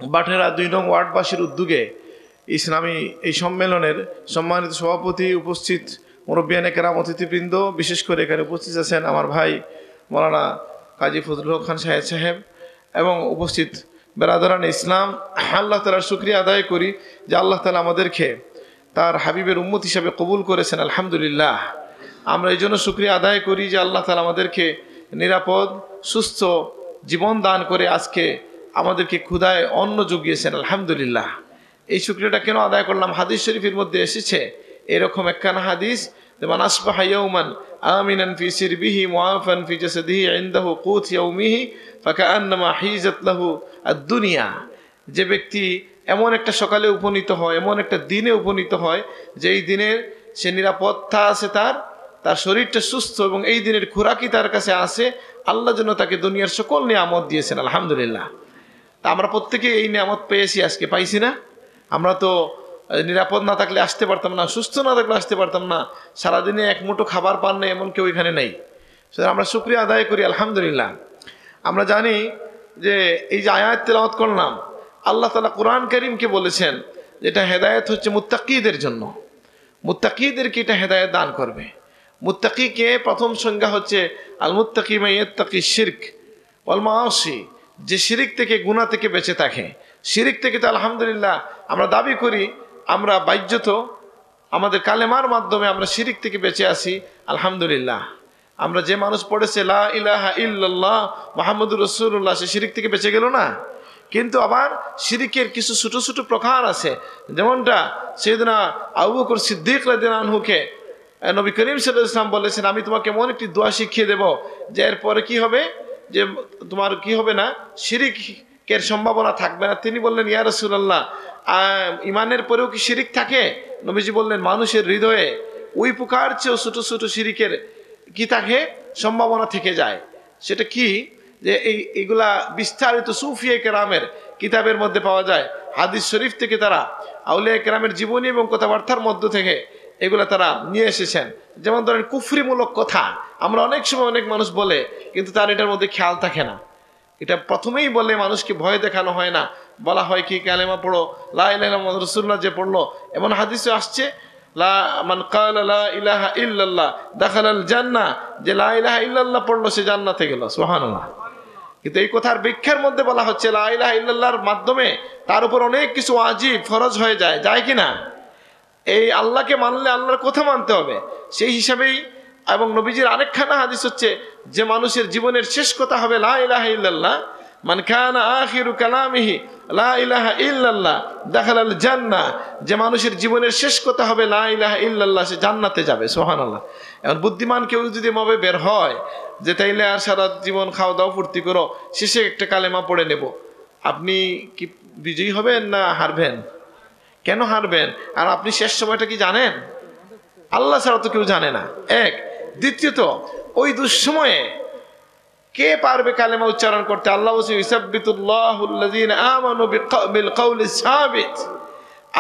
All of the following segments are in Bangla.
বাটেরা ২ নং ওয়ার্ডবাসীর উদ্যোগে ইসলামী এই সম্মেলনের সম্মানিত সভাপতি, উপস্থিত মুরব্বিয়ানে কেরাম, অতিথিবৃন্দ, বিশেষ করে এখানে উপস্থিত আছেন আমার ভাই মৌলানা কাজী ফজলুল হক খান সাহেব এবং উপস্থিত বেরাদারান ইসলাম, আল্লাহ তাআলার শুকরিয়া আদায় করি যে আল্লাহ তাআলা আমাদেরকে তার হাবিবের উম্মত হিসাবে কবুল করেছেন। আলহামদুলিল্লাহ, আমরা এই জন্য শুকরিয়া আদায় করি যে আল্লাহ তাআলা আমাদেরকে নিরাপদ সুস্থ জীবন দান করে আজকে আমাদেরকে ক্ষুধায় অন্ন জুগিয়েছেন। আলহামদুলিল্লাহ, এই শুকরিয়াটা কেন আদায় করলাম? হাদিস শরীফের মধ্যে এসেছে এরকম একখানা হাদিস, মান আসবাহা ইয়াওমান আমিনান ফি সিরবিহি মুআফান ফি জাসাদিহি ইনদাহু কুত ইয়াউমিহি ফাকাআন্নামা হিজাত লাহু আদ-দুনিয়া। যে ব্যক্তি এমন একটা সকালে উপনীত হয়, এমন একটা দিনে উপনীত হয় যে এই দিনের সে নিরাপত্তা আছে, তার শরীরটা সুস্থ এবং এই দিনের খোরাকি তার কাছে আছে, আল্লাহ যেন তাকে দুনিয়ার সকল নিয়ামত দিয়েছেন। আলহামদুলিল্লাহ, তা আমরা প্রত্যেকে এই নিয়ামত পেয়েছি, আজকে পাইছি না? আমরা তো নিরাপদ না থাকলে আসতে পারতাম না, সুস্থ না থাকলে আসতে পারতাম না, সারাদিনে এক মুঠো খাবার পান না এমন কেউ এখানে নেই। সুতরাং আমরা শুকরিয়া আদায় করি আলহামদুলিল্লাহ। আমরা জানি যে এই যে আয়াত তেলাওয়াত করলাম, আল্লাহ তাআলা কোরআন কারীমকে বলেছেন যেটা হেদায়েত হচ্ছে মুত্তাকিদের জন্য, মুত্তাকিদেরকে এটা হেদায়েত দান করবে। মুত্তাকিকে প্রথম সংজ্ঞা হচ্ছে আল মুত্তাকি মান ইয়াত্তাকি শিরক ওয়াল মাআসি, যে শিরিক থেকে, গুনাহ থেকে বেঁচে থাকে। শিরিক থেকে তো আলহামদুলিল্লাহ আমরা দাবি করি, আমরা বাহ্যত আমাদের কালেমার মাধ্যমে আমরা শিরিক থেকে বেঁচে আছি আলহামদুলিল্লাহ। আমরা যে মানুষ পড়েছে লা ইলাহা ইল্লাল্লাহ মুহাম্মাদুর রাসূলুল্লাহ, সে শিরিক থেকে বেঁচে গেল না? কিন্তু আবার শিরিকের কিছু ছোট ছোট প্রকার আছে, যেমনটা সাইয়েদনা আবু বকর সিদ্দিক রাদিয়াল্লাহু আনহুকে নবী করিম সাল্লাল্লাহু আলাইহি ওয়াসাল্লাম বলেছেন, আমি তোমাকে এমন একটি দোয়া শিখিয়ে দেব যে এরপরে কি হবে, যে তোমার কি হবে না, শিরিকের সম্ভাবনা থাকবে না। তিনি বললেন, ইয়া রাসূলুল্লাহ, ইমানের পরেও কি শিরিক থাকে? নবীজি বললেন, মানুষের হৃদয়ে ওই প্রকার চেয়েও ছোট ছোট শিরিকের কি থাকে, সম্ভাবনা থেকে যায়। সেটা কি? যে এইগুলা বিস্তারিত সুফিয়ে কেরামের কিতাবের মধ্যে পাওয়া যায়, হাদিস শরীফ থেকে তারা আউলিয়া কেরামের জীবনী এবং কথাবার্তার মধ্য থেকে এগুলা তারা নিয়ে এসেছেন। যেমন ধরেন কুফরিমূলক কথা আমরা অনেক সময় অনেক মানুষ বলে, কিন্তু তার এটার মধ্যে খেয়াল থাকে না। এটা প্রথমেই বলে মানুষকে ভয় দেখানো হয় না, বলা হয় কি কালেমা পড়ো, লা ইলাহা ইল্লাল্লাহ মুহাম্মাদুর রাসূলুল্লাহ যে পড়লো, এমন হাদিসে আসছে মান ক্বালা লা ইলাহা ইল্লাল্লাহ দাখালাল জান্নাহ, যে লা ইলাহা ইল্লাল্লাহ পড়লো সে জান্নাতে গেল। সুবহানাল্লাহ। কিন্তু এই কথার ব্যাখ্যার মধ্যে বলা হচ্ছে লা ইলাহা ইল্লাল্লাহর মাধ্যমে তার উপর অনেক কিছু ওয়াজিব ফরজ হয়ে যায়, যায় কি না? এই আল্লাহকে মানলে আল্লাহর কথা মানতে হবে, সেই হিসাবেই। এবং নবীজির আরেকখানা হাদিস হচ্ছে যে মানুষের জীবনের শেষ কথা হবে লা ইলাহা ইল্লাল্লাহ, মান কানা আখিরু কালামিহি লা ইলাহা ইল্লাল্লাহ দাখালাল জান্নাহ, যে মানুষের জীবনের শেষ কথা হবে লা ইলাহা ইল্লাল্লাহ, সে জান্নাতে যাবে। সুবহানাল্লাহ। এখন বুদ্ধিমান কেউ যদি মবে বের হয় যে তাইলে আর সারা জীবন খাওয়া দাওয়া ফুর্তি করো, শেষে একটা কালেমা পড়ে নেব, আপনি কি বিজয়ী হবেন না হারবেন? কেন হারবেন? আর আপনি শেষ সময়টা কি জানেন? আল্লাহ ছাড়া তো কেউ জানে না, এক। দ্বিতীয়ত, ওই দুঃসময়ে কে পারবে কালেমা উচ্চারণ করতে? আল্লাহ বলছে ইউসাব্বিতুল্লাহুল্লাযীনা আমানু বিল কাউলিস সাবিত।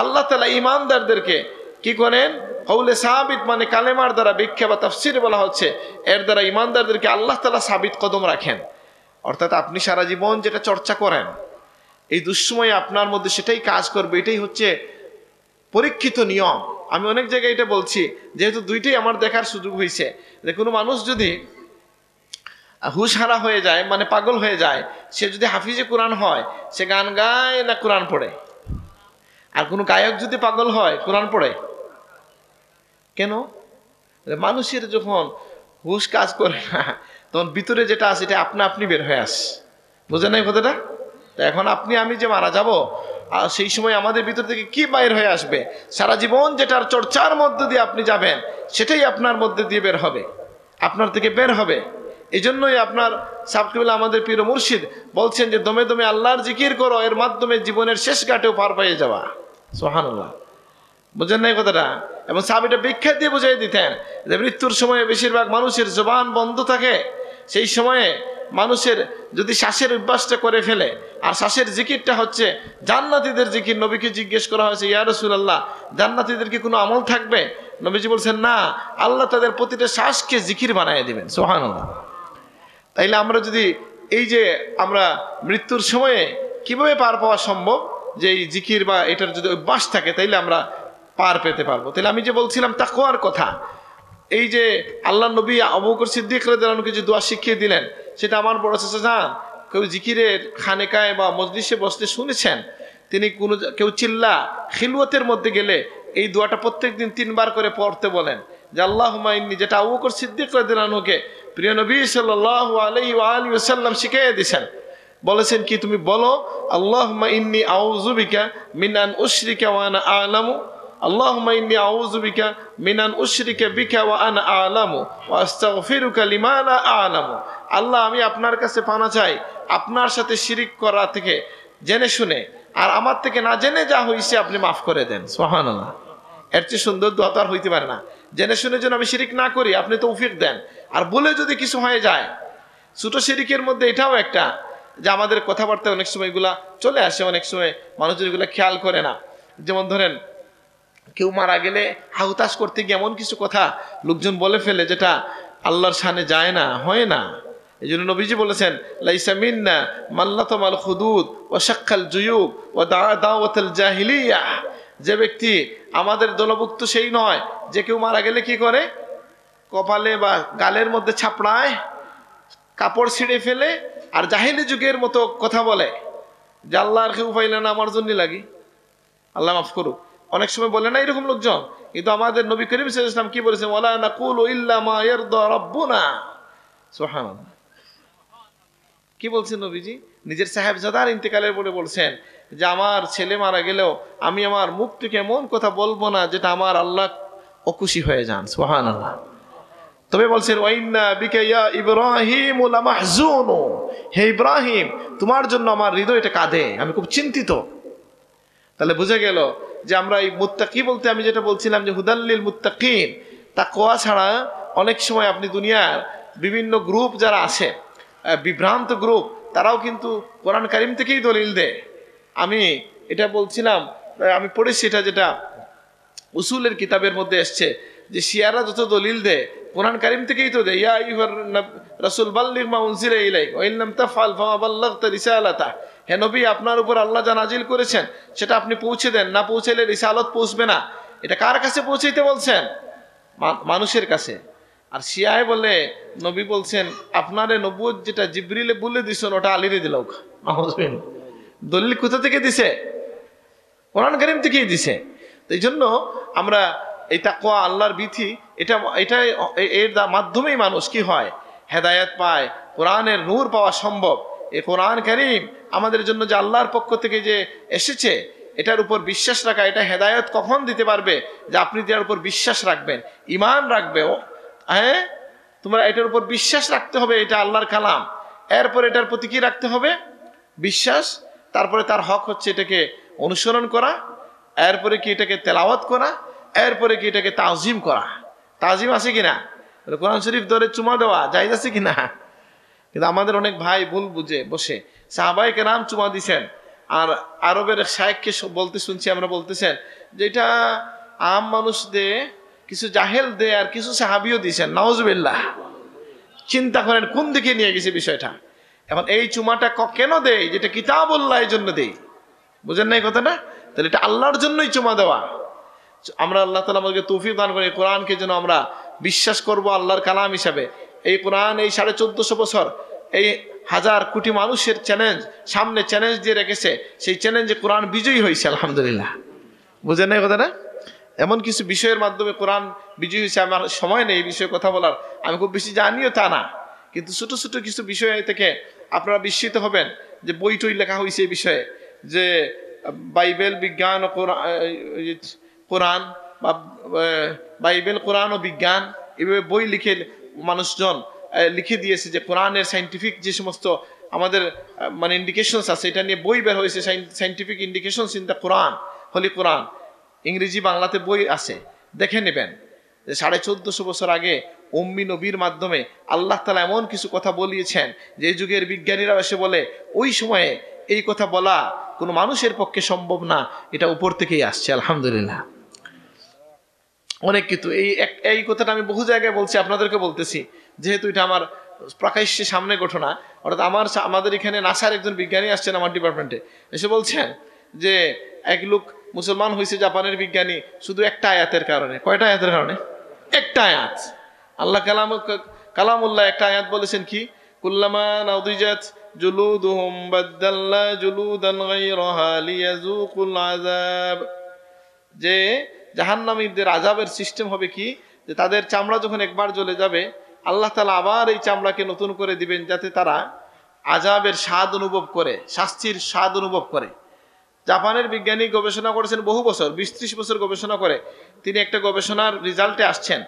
আল্লাহ তাআলা ঈমানদারদেরকে কি করেন? কাউলে সাবিত মানে কালেমার দ্বারা, ব্যাখ্যা বা তাফসীরে বলা হচ্ছে এর দ্বারা ঈমানদারদেরকে আল্লাহ তাআলা সাবিত কদম রাখেন। অর্থাৎ আপনি সারা জীবন যেটা চর্চা করেন, এই দুঃসময়ে আপনার মধ্যে সেটাই কাজ করবে। এটাই হচ্ছে পরীক্ষিত নিয়ম। আমি অনেক জায়গায় এটা বলছি, যেহেতু দুইটাই আমার দেখার সুযোগ হয়েছে, যে কোনো মানুষ যদি হুশ হারা হয়ে যায়, মানে পাগল হয়ে যায়, সে যদি হাফিজে কোরআন হয়, সে গান গায় না কোরআন পড়ে? আর কোনো গায়ক যদি পাগল হয়, কোরআন পড়ে কেন? মানুষের যখন হুশ কাজ করে না, তখন ভিতরে যেটা আছে এটা আপনা আপনি বের হয়ে আসে। বুঝে নাই কথাটা? এখন আপনি আমি যে মারা যাব, আর সেই সময় আমাদের ভিতর থেকে কি বাইর হয়ে আসবে? সারা জীবন যেটার চর্চার মধ্যে দিয়ে আপনি যাবেন, সেটাই আপনার মধ্যে দিয়ে বের হবে, আপনার থেকে বের হবে। এই জন্যই আপনার সাবকিবলা আমাদের পীর মুর্শিদ বলছেন যে দমে দমে আল্লাহর জিকির করো, এর মাধ্যমে জীবনের শেষ ঘাটেও পার পেয়ে যাওয়া। সুবহানাল্লাহ। বুঝেন নাই কথাটা? এবং সাহাবীটা ব্যাখ্যা দিয়ে বুঝাই দিতেন যে মৃত্যুর সময়ে বেশিরভাগ মানুষের জবান বন্ধ থাকে, সেই সময়ে মানুষের যদি শ্বাসের অভ্যাসটা করে ফেলে, আর শ্বাসের জিকিরটা হচ্ছে জান্নাতীদের জিকির। নবীকে জিজ্ঞেস করা হয়েছে, ইয়া রাসূলুল্লাহ, জান্নাতীদের কি কোনো আমল থাকবে? নবীজি বলছেন, না, আল্লাহ তাদের প্রতিটা শ্বাসকে জিকির বানিয়ে দিবেন। সুবহানাল্লাহ। তাইলে আমরা যদি এই যে আমরা মৃত্যুর সময়ে কিভাবে পার পাওয়া সম্ভব? যে এই জিকির বা এটার যদি অভ্যাস থাকে তাইলে আমরা পার পেতে পারবো। তাহলে আমি যে বলছিলাম তাকওয়ার কথা, এই যে আল্লাহ নবী আবু বকর সিদ্দিক রাদিয়াল্লাহু আনহুকে যে দোয়া শিখিয়ে দিলেন, সেটা আমার বড় চাচা যান কেউ জিকিরের খানেকায় বা মজলিসে বসতে শুনেছেন, তিনি কেউ চিল্লা খিলওয়াতের মধ্যে গেলে এই দোয়াটা প্রত্যেকদিন 3 বার করে পড়তে বলেন যে আল্লাহুম্মা ইন্নী, যেটা আবু বকর সিদ্দিক রাদিয়াল্লাহু আনহুকে প্রিয় নবী সাল্লাল্লাহু আলাইহি ওয়া আলিহি ওয়াসাল্লাম শিখিয়ে দিয়েছেন। বলেছেন কি, তুমি বলো আল্লাহুম্মা ইন্নী আউযু বিকা মিন আন উশরিকা ওয়া আনা আ'লামু, আল্লাহুম্মা ইন্নী আউযু বিকা মিন আন উশরিকা বিকা ওয়া আনা আ'লামু ওয়া আস্তাগফিরুকা লিমা লা আ'লামু। আল্লাহ, আমি আপনার কাছে পানা চাই আপনার সাথে শিরিক করা থেকে জেনে শুনে, আর আমার থেকে না জেনে যা হয়েছে আপনি মাফ করে দেন। সুবহানাল্লাহ। এর চেয়ে সুন্দর দোয়া তো আর হইতে পারে না। জেনে শুনে যেন আমি শিরিক না করি, আপনি তৌফিক দেন। আর বলে যদি কিছু হয়ে যায়, ছোট শিরিকের মধ্যে এটাও একটা, যে আমাদের কথাবার্তা অনেক সময় এগুলা চলে আসে, অনেক সময় মানুষজন এগুলা খেয়াল করে না। যেমন ধরেন কেউ মারা গেলে হাউতাস করতে গিয়ে এমন কিছু কথা লোকজন বলে ফেলে যেটা আল্লাহর শানে যায় না, হয় না। এই জন্য নবীজি বলেছেন, লাইসা মিন্না মাল্লাতামাল খুদুদ ওয়া শাক্কাল জুয়ুব ওয়া দাওয়াতাল জাহিলিয়া। যে ব্যক্তি আমাদের দলভুক্ত সেই নয় যে কেউ মারা গেলে কি করে, কপালে বা গালের মধ্যে ছাপড়ায়, কাপড় ছিঁড়ে ফেলে, আর জাহিলি যুগের মতো কথা বলে যে আল্লাহর কেউ পাইলে না, আমার জন্য লাগি, আল্লাহ মাফ করুক। অনেক সময় বলে না এরকম লোকজন, কিন্তু আমাদের নবী করিম সাল্লাল্লাহু আলাইহি ওয়াসাল্লাম কি বলেছেন, ওয়ালা নাকুলু ইল্লা মা ইয়ারদা রাব্বুনা। সুবহানাল্লাহ। কি বলছেন নবীজি? নিজের সাহেবজাদার ইন্তেকালের পরে বলছেন যে আমার ছেলে মারা গেলেও আমি আমার মুখ থেকে এমন কথা বলবো না যেটা আমার আল্লাহ অখুশি হয়ে যান। সুবহানাল্লাহ। তবে বলছেন ওয়াইন্না বিকা ইয়া ইব্রাহিম লামাহজুন, হে ইব্রাহিম তোমার জন্য আমার হৃদয়টা কাঁদে, আমি খুব চিন্তিত। তাহলে বুঝে গেল যে আমরা এই মুত্তাকি বলতে আমি যেটা বলছিলাম যে হুদাল্লিল মুত্তাকিন, তাকওয়া ছাড়া অনেক সময় আপনি দুনিয়ার বিভিন্ন গ্রুপ যারা আছে, বিভ্রান্ত গ্রুপ, তারাও কিন্তু কোরআন কারিম থেকেই দলিল দেয়। আমি এটা বলছিলাম, আমি পড়েছি এটা, যেটা উসুলের কিতাবের মধ্যে এসছে যে শিয়ারা যত দলিল দেয় কোরআন কারিম থেকেই তো দেয়। ইয়া আইয়ুহার রাসূল বাল্লিগ মা উনজিলা ইলাইক ওয়া ইন লাম তাফআল ফামা বাল্লাগতা রিসালাতা। হে নবী, আপনার উপর আল্লাহ যা নাজিল করেছেন সেটা আপনি পৌঁছে দেন, না পৌঁছাইলে রিসালত পৌঁছবে না। এটা কার কাছে পৌঁছাইতে বলছেন? মানুষের কাছে। আর শিয়ায় বলে নবী বলছেন আপনারে নবুয়ত যেটা জিবরিলে বলে দিছেন ওটা আলীরে দিল। দলিল কোথা থেকে দিছে? কোরআন কারিম থেকেই দিছে। এই জন্য আমরা এই তাকওয়া, আল্লাহর বিধি, এর মাধ্যমেই মানুষ কি হয়, হেদায়েত পায়, কোরআনের নূর পাওয়া সম্ভব। এই কোরআন কারিম আমাদের জন্য যে আল্লাহর পক্ষ থেকে যে এসেছে, এটার উপর বিশ্বাস রাখা, এটা হেদায়েত কখন দিতে পারবে? যে আপনি এটার উপর বিশ্বাস রাখবেন, ঈমান রাখবে। হ্যাঁ, তোমরা এটার উপর বিশ্বাস রাখতে হবে, এটা আল্লাহর কালাম। এরপর এটার প্রতি কি রাখতে হবে? বিশ্বাস। তারপরে তার হক হচ্ছে এটাকে অনুসরণ করা, এরপরে কি এটাকে তেলাওয়াত করা, এরপরে কি এটাকে তাজিম করা। তাজিম আছে কিনা? কোরআন শরীফ ধরে চুমা দেওয়া জায়েজ আছে কিনা? কিন্তু আমাদের অনেক ভাই ভুল বুঝে বসে সাহাবায়ে কেরাম চুমা দিছেন, আর আরবের শায়েখকে বলতে শুনছি আমরা, বলতেছেন যে এটা আম মানুষ দে, কিছু জাহেল দে, আর কিছু সাহাবিও দিছেন। নাউজুবিল্লাহ। চিন্তা করেন কোন দিকে নিয়ে গেছে বিষয়টা। এখন এই চুমাটা কেন দেয়? যেটা কিতাবুল্লাহ এই জন্য দেই। বুঝেন নাই কথাটা? তাহলে এটা আল্লাহর জন্যই চুমা দেওয়া। আমরা আল্লাহ তাআলা আমাদেরকে তৌফিক দান করে কোরআনকে যেন আমরা বিশ্বাস করব আল্লাহর কালাম হিসাবে। এই কোরআন এই 1450 বছর এই হাজার কোটি মানুষের চ্যালেঞ্জ, সামনে চ্যালেঞ্জ দিয়ে রেখেছে, সেই চ্যালেঞ্জে কোরআন বিজয়ী হয়েছে আলহামদুলিল্লাহ। বুঝেন নাই কথাটা? এমন কিছু বিষয়ের মাধ্যমে কোরআন বিজয়ী হয়েছে। আমার সময় নেই এই বিষয়ে কথা বলার, আমি খুব বেশি জানিও তা না, কিন্তু ছোট ছোট কিছু বিষয় থেকে আপনারা বিস্মিত হবেন যে বই টই লেখা হয়েছে এই বিষয়ে, যে বাইবেল, বিজ্ঞান ও কোরআন, বা বাইবেল, কোরআন ও বিজ্ঞান, এভাবে বই লিখে মানুষজন লিখে দিয়েছে যে কোরআনের সাইন্টিফিক যে সমস্ত আমাদের মানে ইন্ডিকেশনস আছে, এটা নিয়ে বই বের হয়েছে, সাইন্টিফিক ইন্ডিকেশনস ইন দ্য কোরআন, হলি কোরআন। ইংরেজি বাংলাতে বই আছে, দেখে নেবেন যে 1450 বছর আগে উম্মি নবীর মাধ্যমে আল্লাহ তাআলা এমন কিছু কথা বলিয়েছেন যে যুগের বিজ্ঞানীরা এসে বলে ওই সময়ে এই কথা বলা কোনো মানুষের পক্ষে সম্ভব না, এটা উপর থেকেই আসছে আলহামদুলিল্লাহ। অনেক কিছু এই কথাটা আমি বহু জায়গায় বলছি, আপনাদেরকে বলতেছি, যেহেতু এটা আমার প্রকাশ্যে সামনে ঘটনা, অর্থাৎ আমাদের এখানে নাসার একজন বিজ্ঞানী আসছেন আমার ডিপার্টমেন্টে, এসে বলছেন যে এক লোক মুসলমান হয়েছে জাপানের বিজ্ঞানী শুধু একটা আয়াতের কারণে। কয়টা আয়াতের কারণে? একটা আয়াত। আল্লাহ কালামুল্লাহ একটা আয়াত বলেছেন কি, কুল্লামা নাউদিজাত জুলুদুহুম বাদদালনা জুলুদান গায়রাহা লিয়াযুকুল আযাব, যে জাহান্নামীদের আযাবের সিস্টেম হবে কি, যে তাদের চামড়া যখন একবার জ্বলে যাবে আল্লাহ তাআলা আবার এই চামড়াকে নতুন করে দিবেন যাতে তারা আযাবের স্বাদ অনুভব করে, শাস্তির স্বাদ অনুভব করে। জাপানের বিজ্ঞানী গবেষণা করেছেন বহু বছর, 20-30 বছর গবেষণা করে তিনি একটা গবেষণার রেজাল্টে আসছেন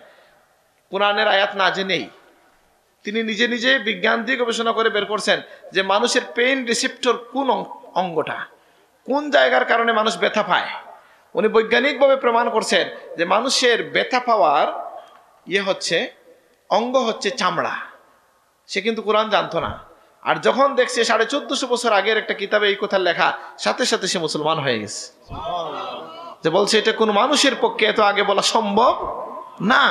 কোরআনের আয়াত না জেনেই। তিনি নিজে নিজে বিজ্ঞান দিয়ে গবেষণা করে বের করছেন যে মানুষের পেইন রিসেপ্টর কোন অঙ্গটা, কোন জায়গার কারণে মানুষ ব্যথা পায়। উনি বৈজ্ঞানিকভাবে প্রমাণ করছেন যে মানুষের ব্যথা পাওয়ার অঙ্গ হচ্ছে চামড়া। সে কিন্তু কোরআন জানতো না, আর যখন দেখছে 1450 বছর আগের একটা কিতাবে এই কথা লেখা, সাথে সাথে সে মুসলমান হয়ে গেছে। যে বলছে এটা কোন মানুষের পক্ষে এত আগে বলা সম্ভব না।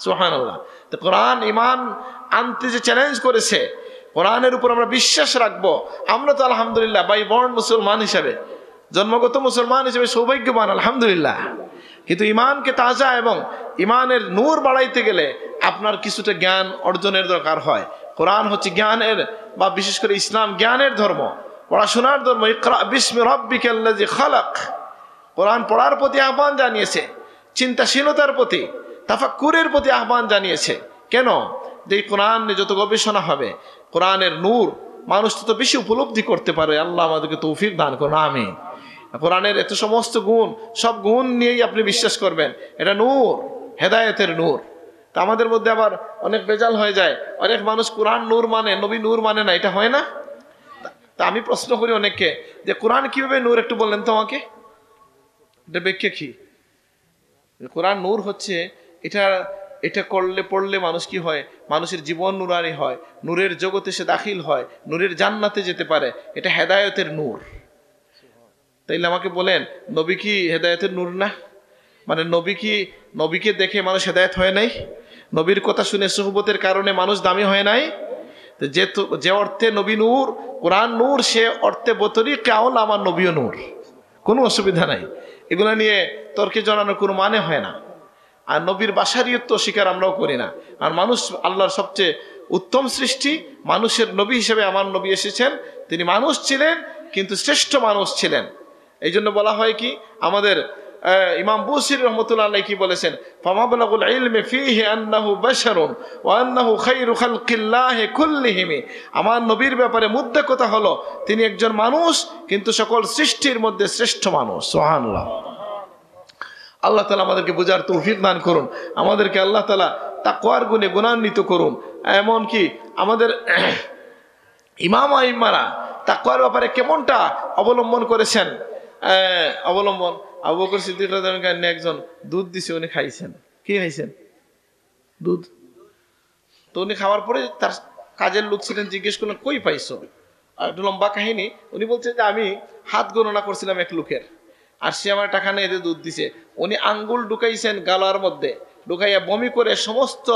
সুবহানাল্লাহ। তো কোরআন ঈমান আনতে যে চ্যালেঞ্জ করেছে, কোরআনের উপর আমরা বিশ্বাস রাখবো। আমরা তো আলহামদুলিল্লাহ বাই বর্ন মুসলমান হিসেবে, জন্মগত মুসলমান হিসেবে সৌভাগ্যবান আলহামদুলিল্লাহ। কিন্তু ইমানকে তাজা এবং ইমানের নূর বাড়াইতে গেলে আপনার কিছুটা জ্ঞান অর্জনের দরকার হয়। কোরআন হচ্ছে জ্ঞানের, বা বিশেষ করে ইসলাম জ্ঞানের ধর্ম, পড়াশোনার ধর্ম। ইকরা বিসমি রাব্বিকাল্লাযী খালাক। কোরআন পড়ার প্রতি আহ্বান জানিয়েছে, চিন্তাশীলতার প্রতি, তাফাক্কুরের প্রতি আহ্বান জানিয়েছে। কেন? যে কোরআন যত গবেষণা হবে, কোরআনের নূর মানুষ তত বেশি উপলব্ধি করতে পারে। আল্লাহ আমাদেরকে তৌফিক দান করুন, আমিন। কোরআনের এত সমস্ত গুণ, সব গুণ নিয়েই আপনি বিশ্বাস করবেন এটা নূর, হেদায়েতের নূর। তা আমাদের মধ্যে আবার অনেক বেজাল হয়ে যায়, অনেক মানুষ কোরআন নূর মানে, নবী নূর মানে না, এটা হয় না। তা আমি প্রশ্ন করি অনেককে যে কোরআন কিভাবে নূর, একটু বললেন তো আমাকে, এটা ব্যাখ্যা কি? কোরআন নূর হচ্ছে এটা পড়লে মানুষ কি হয়, মানুষের জীবন নূরানি হয়, নূরের জগতে সে দাখিল হয়, নূরের জান্নাতে যেতে পারে। এটা হেদায়েতের নূর। তাইলে আমাকে বলেন, নবী কি হেদায়েতের নূর না? মানে নবীকে দেখে মানুষ হেদায়েত হয় নাই? নবীর কথা শুনে সুহবতের কারণে মানুষ দামি হয় নাই? যে অর্থে নবী নূর, কোরআন নূর, সে অর্থে বতরি কাউল আমার নবীও নূর, কোনো অসুবিধা নাই। এগুলো নিয়ে তর্কে জড়ানোর কোনো মানে হয় না। আর নবীর বাশারিয়ত স্বীকার আমরাও করি না। আর মানুষ আল্লাহর সবচেয়ে উত্তম সৃষ্টি, মানুষের নবী হিসেবে আমার নবী এসেছেন। তিনি মানুষ ছিলেন কিন্তু শ্রেষ্ঠ মানুষ ছিলেন। এই জন্য বলা হয় কি, আমাদের ইমাম বুসির রহমতুল্লাহ আলাইহি কি বলেছেন, ফামাবলাগুল ইলমি ফীহি আন্নাহু বাশারুন ওয়া আন্নাহু খায়রু খালকিল্লাহি কুল্লিহিম। আমার নবীর ব্যাপারে মুদ্রা কথা হলো তিনি একজন মানুষ কিন্তু সকল সৃষ্টির মধ্যে শ্রেষ্ঠ মানুষ। সুবহানাল্লাহ। আল্লাহ তাআলা আমাদেরকে বোঝার তৌফিক দান করুন, আমাদেরকে আল্লাহ তাআলা তাকওয়ার গুণে গুণান্বিত করুন। এমন কি আমাদের ইমাম আইম্মারা তাকওয়ার ব্যাপারে কেমনটা অবলম্বন করেছেন। আবু বকর সিদ্দিক রাদিয়াল্লাহু আনহু একজন দুধ দিছে, উনি খাইছেন। কি খাইছেন? দুধ। তো উনি খাওয়ার পরে তার কাজের লোক ছিলেন, জিজ্ঞেস করলেন কই পাইছো? আর একটু লম্বা কাহিনী। উনি বলছেন যে আমি হাত গণনা করছিলাম এক লোকের, আর সে আমার টাকা নিয়ে দুধ দিছে। উনি আঙ্গুল ঢুকাইছেন গালার মধ্যে, ঢুকাইয়া বমি করে সমস্ত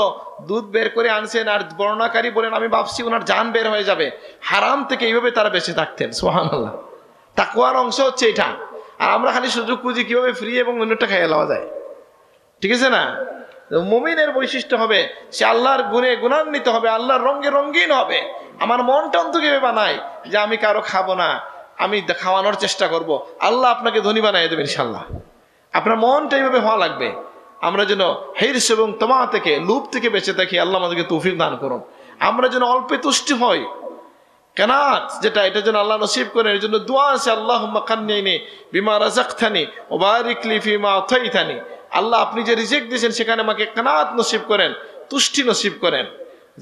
দুধ বের করে আনছেন। আর বর্ণনাকারী বলেন আমি ভাবছি ওনার জান বের হয়ে যাবে। হারাম থেকে এইভাবে তারা বেঁচে থাকতেন। সুবহানাল্লাহ। তাকওয়ার অংশ হচ্ছে এটা। আর আমরা খালি সুযোগ খুঁজি কিভাবে ফ্রি এবং অন্যটা খাইয়ে লওয়া যায়। ঠিক আছে না? মুমিনের বৈশিষ্ট্য হবে সে আল্লাহর গুণে গুণান্বিত হবে, আল্লাহর রঙে রঙিন হবে। আমার মনটা অন্তত কিভাবে বানায় যে আমি কারো খাবো না, আমি খাওয়ানোর চেষ্টা করব। আল্লাহ আপনাকে ধনী বানিয়ে দেবেন ইনশাআল্লাহ। আপনার মনটা এইভাবে হওয়া লাগবে। আমরা যেন হিরস এবং তামা থেকে, লোভ থেকে বেঁচে থাকি। আল্লাহ আমাদেরকে তৌফিক দান করুন। আমরা যেন অল্পে তুষ্টি হই, কানাত যেটা, এটা যেন আল্লাহ নসিব করেন। এর জন্য দোয়া আছে, আল্লাহুম্মা কান্নিনি বিমা রাযাকতানি ওয়া বারিক লি ফিমা আতাইতানি। আল্লাহ আপনি যে রিজিক দিয়েছেন সেখানে আমাকে কানাত নসিব করেন, তুষ্টি নসিব করেন।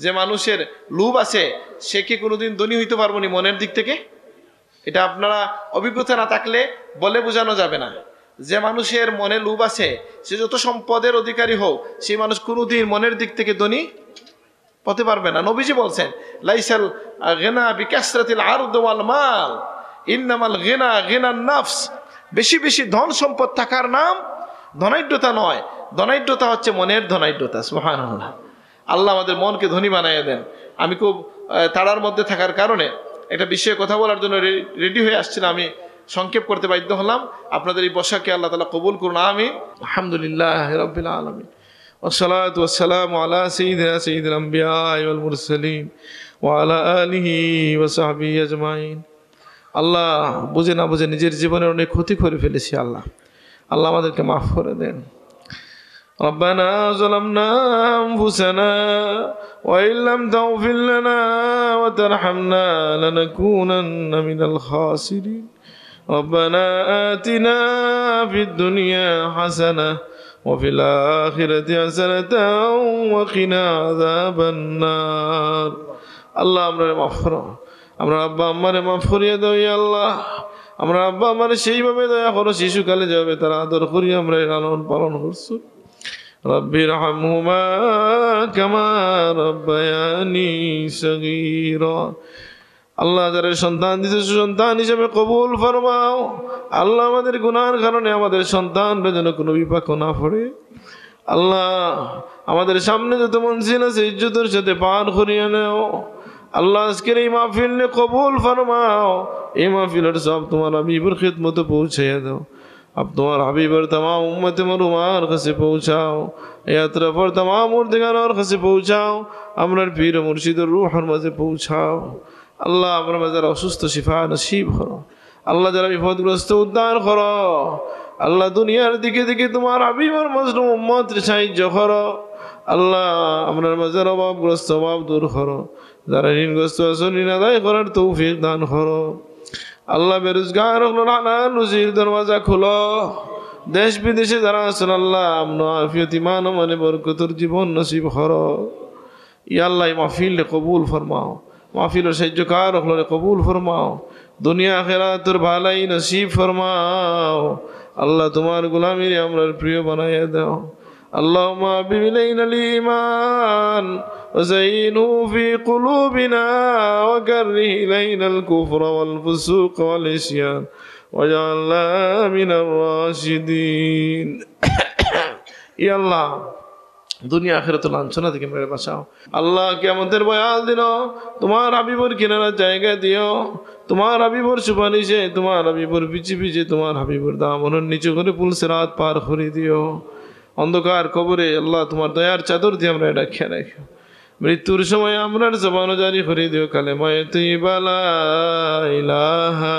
যে মানুষের লোভ আছে সে কি কোনোদিন ধনী হইতে পারবো নি মনের দিক থেকে? এটা আপনারা অভিজ্ঞতা না থাকলে বলে বোঝানো যাবে না। যে মানুষের মনে লোভ আছে সে যত সম্পদের অধিকারী হোক, সেই মানুষ কোনোদিন মনের দিক থেকে ধনী হতে পারবে না। নবীজি বলছেন লাইসাল গিনা বিকাসরাতিল আরদ ওয়াল মাল ইন্নামাল গিনা গিনান নফস। বেশি বেশি ধন সম্পদ থাকার নাম ধনাঢ্যতা নয়, ধনাঢ্যতা হচ্ছে মনের ধনাঢ্যতা। সুবহানাল্লাহ। আল্লাহ আমাদের মনকে ধনী বানিয়ে দেন। আমি খুব তাড়ার মধ্যে থাকার কারণে একটা বিষয়ে কথা বলার জন্য রেডি হয়ে আসছিলাম, আমি সংক্ষেপ করতে বাধ্য হলাম। আপনাদের এই বসাকে আল্লাহ তাআলা কবুল করুন, আমিন। আলহামদুলিল্লাহ রাব্বিল আলামিন, ওয়াসসালাতু ওয়াসসালামু আলা সাইয়্যিদিল আম্বিয়া ওয়াল মুরসালিন ওয়া আলা আলিহি ওয়া সাহবিহি আজমাইন। আল্লাহ, বুঝে না বুঝে নিজের জীবনের অনেক ক্ষতি করে ফেলেছি। আল্লাহ আমাদেরকে মাফ করে দেন। ربنا ظلمنا أنفسنا وإن لم تغفر لنا وترحمنا لنكونن من الخاسرين ربنا آتنا في الدنيا حسنة وفي الآخرة حسنة وقنا عذاب النار। আল্লাহ আমরা মাফ করো, আমরা আব্বা আম্মারে মাফ করিয়ে দাও। ইয়া আল্লাহ, আমরা আব্বা আম্মারে সেইভাবে দয়া করো শিশুকালে যাবে তারা আদর করি আমরা লালন পালন করছো। রব্বি রহমহুমা কামা রব্বায়ানি সগীরা। আল্লাহ যারা সন্তান দিতে সন্তান হিসেবে কবুল ফরমাও। আল্লাহ আমাদের গুনার কারণে আমাদের সন্তানরা যেন কোনো বিপাক না পড়ে। আল্লাহ আমাদের সামনে যত মনজিল আছে ইজ্জতের সাথে পার করিয়ে নাও। আল্লাহ আজকের এই মাহফিলে কবুল ফরমাও। এই মাহফিলের সব তোমার হাবিবের খিদমতে পৌঁছাইয়া দাও। अब तुम्हार हबीब और तमाम उम्मत मरुमार खसे पहुँचाओ। यात्रा पर तमाम मुर्दिगान और खसे पहुँचाओ। अमर पीर मुर्शिद रूह और मजे पहुँचाओ। अल्लाह अमर मज़र असुस्त शिफा नसीब करो। अल्लाह जरा विपदग्रस्त उद्धार करो। अल्लाह दुनियार दिखे दिखे तुम्हार हबीब और मजलूम उम्मत साहाय्য करो। अल्लाह अमर मज़र अभावग्रस्त अभाव दूर करो। যারা ঋণগ্রস্ত আছে ঋণ আদায় করার তৌফিক দান করো। আল্লাহ বেরোজগার হালাল রুজির দরওয়াজা খোলো। দেশ বিদেশে যারা আছেন আল্লাহ আমন আফিয়ত ইমান ও মানে বরকতের জীবন নসিব করো। ইয়া আল্লাহ মাহফিল কবুল ফরমাও, মাহফিলের সাহায্যকার হলে কবুল ফরমাও। দুনিয়া আখিরাতের ভালাই নসিব ফরমাও। আল্লাহ তোমার গোলামির আমরার প্রিয় বানাইয়া দাও। اللهم حبب إلينا الإيمان وزينه في قلوبنا وكره إلينا الكفر والفسوق والعصيان واجعلنا من الراشدين। يا الله দুনিয়া আখিরাতের লাঞ্ছনা থেকে মেরে বাঁচাও। আল্লাহ কিয়ামতের ভয়াল দিন তোমার হাবিবর কিনারা জায়গা দিও। তোমার হাবিবর সুপারিশে তোমার হাবিবর পিছে পিছে তোমার হাবিবর দামনের নিচু করে পুল সিরাত পার করে দিও। অন্ধকার কবরে আল্লাহ তোমার দয়ার চাদর দিয়ে আমরা এটা খেয়ে রাখো। মৃত্যুর সময় আমরার জবানও জারি করে দিও কালেমায়ে তাইয়্যিবা লা ইলাহা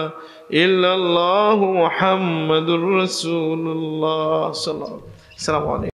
ইল্লাল্লাহু মুহাম্মাদুর রাসূলুল্লাহ সাল্লাল্লাহু আলাইহি ওয়াসাল্লাম।